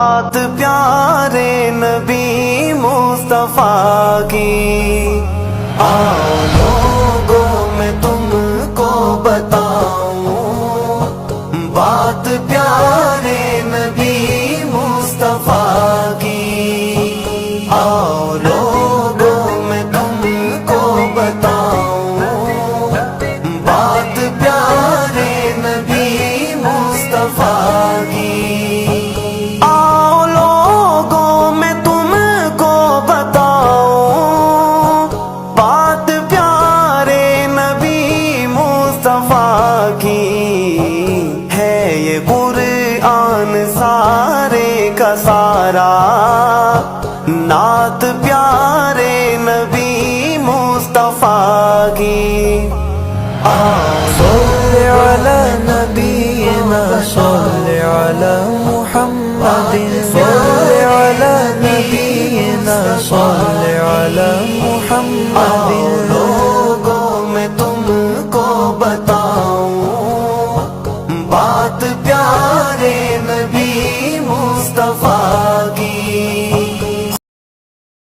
بات پیارے نبی مصطفیٰ کی، آؤ لوگوں میں تم کو بتاؤں بات پیارے نبی مصطفیٰ کی، آؤ لوگوں میں تم کو بتاؤں بات پیارے نبی مصطفیٰ کی، ہے یہ قرآن سارے کا سارا، نعت پیارے نبی مصطفیٰ کی، صل علی نبینا صل علی محمد، صل علی نبینا صل